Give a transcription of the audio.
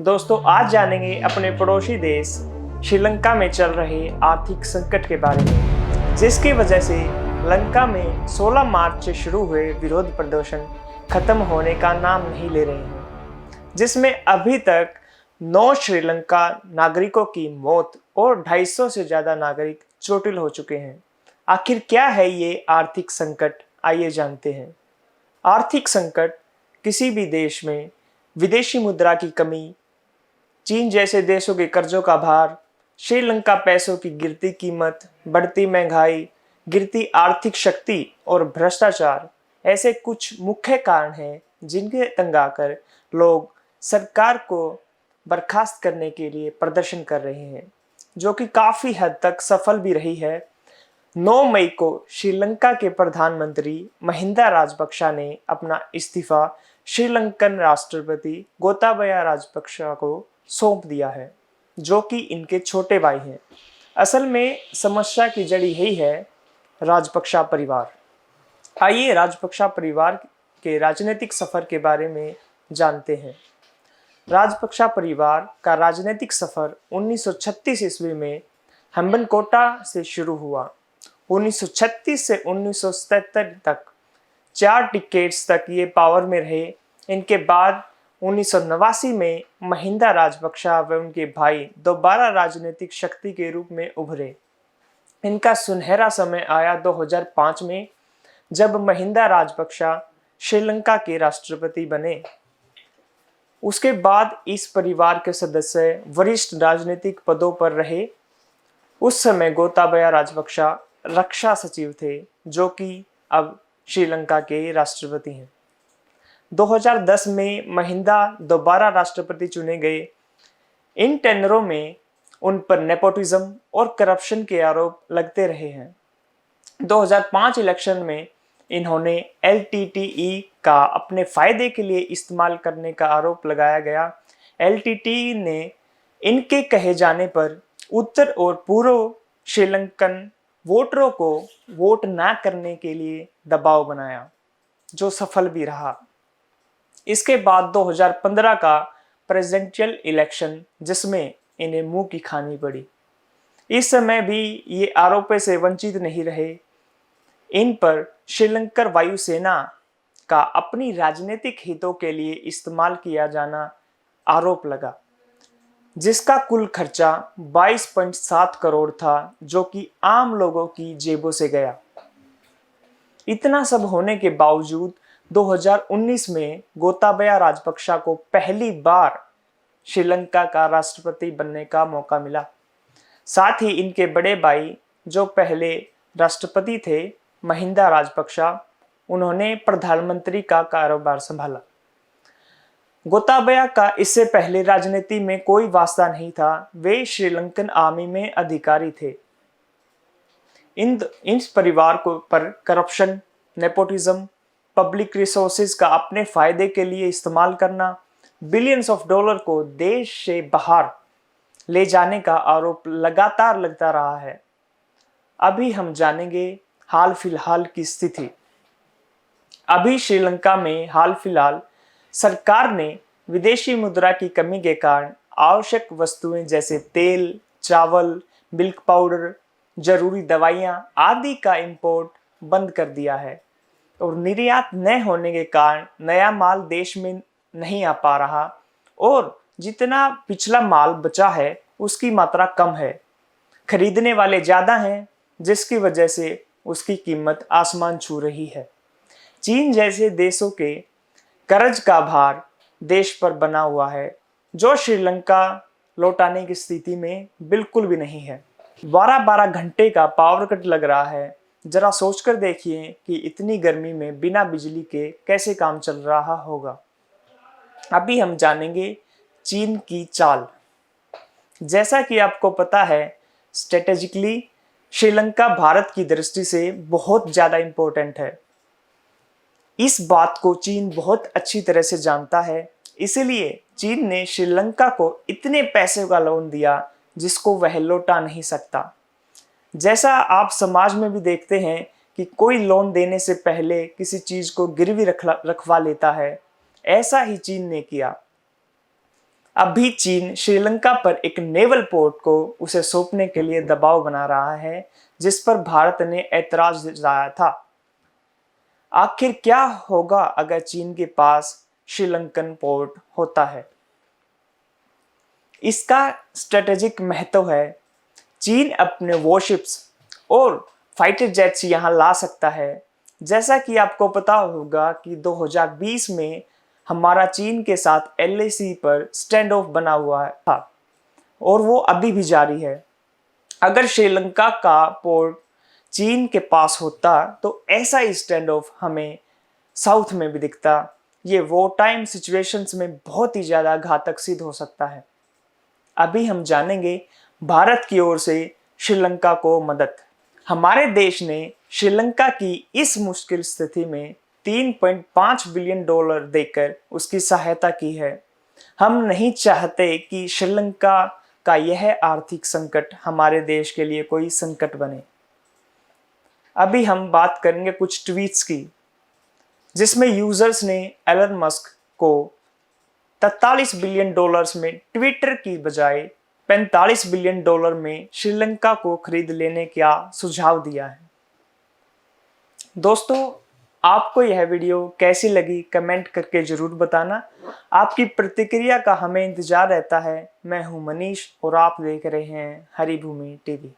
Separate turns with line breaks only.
दोस्तों आज जानेंगे अपने पड़ोसी देश श्रीलंका में चल रहे आर्थिक संकट के बारे में, जिसकी वजह से लंका में 16 मार्च से शुरू हुए विरोध प्रदर्शन खत्म होने का नाम नहीं ले रहे हैं, जिसमें अभी तक 9 श्रीलंका नागरिकों की मौत और 250 से ज़्यादा नागरिक चोटिल हो चुके हैं। आखिर क्या है ये आर्थिक संकट, आइए जानते हैं। आर्थिक संकट किसी भी देश में विदेशी मुद्रा की कमी, चीन जैसे देशों के कर्जों का भार, श्रीलंका पैसों की गिरती कीमत, बढ़ती महंगाई, गिरती आर्थिक शक्ति और भ्रष्टाचार ऐसे कुछ मुख्य कारण हैं जिनके तंग आकर लोग सरकार को बर्खास्त करने के लिए प्रदर्शन कर रहे हैं, जो कि काफ़ी हद तक सफल भी रही है। 9 मई को श्रीलंका के प्रधानमंत्री महिंदा राजपक्षा ने अपना इस्तीफा श्रीलंकन राष्ट्रपति गोताबाया राजपक्षा को सौंप दिया है, जो कि इनके छोटे भाई हैं। असल में समस्या की जड़ यही है, राजपक्षा परिवार। आइए राजपक्षा परिवार के राजनीतिक सफर के बारे में जानते हैं। राजपक्षा परिवार का राजनीतिक सफर 1936 ईस्वी में हम्बनकोटा से शुरू हुआ। 1936 से 1977 तक 4 डिकेड्स तक ये पावर में रहे। इनके बाद 1989 में महिंदा राजपक्षा व उनके भाई दोबारा राजनीतिक शक्ति के रूप में उभरे। इनका सुनहरा समय आया 2005 में, जब महिंदा राजपक्षा श्रीलंका के राष्ट्रपति बने। उसके बाद इस परिवार के सदस्य वरिष्ठ राजनीतिक पदों पर रहे। उस समय गोताबाया राजपक्षा रक्षा सचिव थे, जो कि अब श्रीलंका के राष्ट्रपति हैं। 2010 में महिंदा दोबारा राष्ट्रपति चुने गए। इन टेनरों में उन पर नेपोटिज्म और करप्शन के आरोप लगते रहे हैं। 2005 इलेक्शन में इन्होंने एलटीटीई का अपने फायदे के लिए इस्तेमाल करने का आरोप लगाया गया। एलटीटीई ने इनके कहे जाने पर उत्तर और पूर्व श्रीलंकन वोटरों को वोट ना करने के लिए दबाव बनाया, जो सफल भी रहा। इसके बाद 2015 का प्रेसिडेंशियल इलेक्शन, जिसमें इन्हें मुंह की खानी पड़ी। इस समय भी ये आरोपों से वंचित नहीं रहे। इन पर श्रीलंकर वायुसेना का अपनी राजनीतिक हितों के लिए इस्तेमाल किया जाना आरोप लगा, जिसका कुल खर्चा 22.7 करोड़ था, जो कि आम लोगों की जेबों से गया। इतना सब होने के बावजूद 2019 में गोताबाया राजपक्षा को पहली बार श्रीलंका का राष्ट्रपति बनने का मौका मिला। साथ ही इनके बड़े भाई, जो पहले राष्ट्रपति थे, महिंदा राजपक्षा, उन्होंने प्रधानमंत्री का कारोबार संभाला। गोताबाया का इससे पहले राजनीति में कोई वास्ता नहीं था। वे श्रीलंकन आर्मी में अधिकारी थे। इस परिवार को पर करप्शन, नेपोटिज्म, पब्लिक रिसोर्सेज का अपने फायदे के लिए इस्तेमाल करना, बिलियंस ऑफ डॉलर को देश से बाहर ले जाने का आरोप लगातार लगता रहा है। अभी हम जानेंगे हाल फिलहाल की स्थिति। अभी श्रीलंका में हाल फिलहाल सरकार ने विदेशी मुद्रा की कमी के कारण आवश्यक वस्तुएं जैसे तेल, चावल, मिल्क पाउडर, जरूरी दवाइयां आदि का इंपोर्ट बंद कर दिया है, और निर्यात न होने के कारण नया माल देश में नहीं आ पा रहा, और जितना पिछला माल बचा है उसकी मात्रा कम है। खरीदने वाले ज़्यादा हैं, जिसकी वजह से उसकी कीमत आसमान छू रही है। चीन जैसे देशों के कर्ज का भार देश पर बना हुआ है, जो श्रीलंका लौटाने की स्थिति में बिल्कुल भी नहीं है। 12-12 घंटे का पावर कट लग रहा है। जरा सोचकर देखिए कि इतनी गर्मी में बिना बिजली के कैसे काम चल रहा होगा। अभी हम जानेंगे चीन की चाल। जैसा कि आपको पता है, स्ट्रेटेजिकली श्रीलंका भारत की दृष्टि से बहुत ज़्यादा इम्पोर्टेंट है। इस बात को चीन बहुत अच्छी तरह से जानता है। इसलिए चीन ने श्रीलंका को इतने पैसे का लोन दिया जिसको वह लौटा नहीं सकता। जैसा आप समाज में भी देखते हैं कि कोई लोन देने से पहले किसी चीज़ को गिरवी रखवा लेता है, ऐसा ही चीन ने किया। अभी चीन श्रीलंका पर एक नेवल पोर्ट को उसे सौंपने के लिए दबाव बना रहा है, जिस पर भारत ने ऐतराज जताया था। आखिर क्या होगा अगर चीन के पास श्रीलंकन पोर्ट होता है? इसका स्ट्रेटेजिक महत्व है। चीन अपने वॉरशिप्स और फाइटर जेट्स यहां ला सकता है। जैसा कि आपको पता होगा कि 2020 में हमारा चीन के साथ LAC पर स्टैंड ऑफ बना हुआ था और वो अभी भी जारी है। अगर श्रीलंका का पोर्ट चीन के पास होता तो ऐसा ही स्टैंड ऑफ हमें साउथ में भी दिखता। ये वॉर टाइम सिचुएशंस में बहुत ही ज़्यादा घातक सिद्ध हो सकता है। अभी हम जानेंगे भारत की ओर से श्रीलंका को मदद। हमारे देश ने श्रीलंका की इस मुश्किल स्थिति में $3.5 बिलियन देकर उसकी सहायता की है। हम नहीं चाहते कि श्रीलंका का यह आर्थिक संकट हमारे देश के लिए कोई संकट बने। अभी हम बात करेंगे कुछ ट्वीट्स की, जिसमें यूजर्स ने एलन मस्क को $43 बिलियन में ट्विटर की बजाय $45 बिलियन में श्रीलंका को खरीद लेने का सुझाव दिया है। दोस्तों, आपको यह वीडियो कैसी लगी कमेंट करके जरूर बताना। आपकी प्रतिक्रिया का हमें इंतजार रहता है। मैं हूं मनीष और आप देख रहे हैं हरिभूमि टीवी।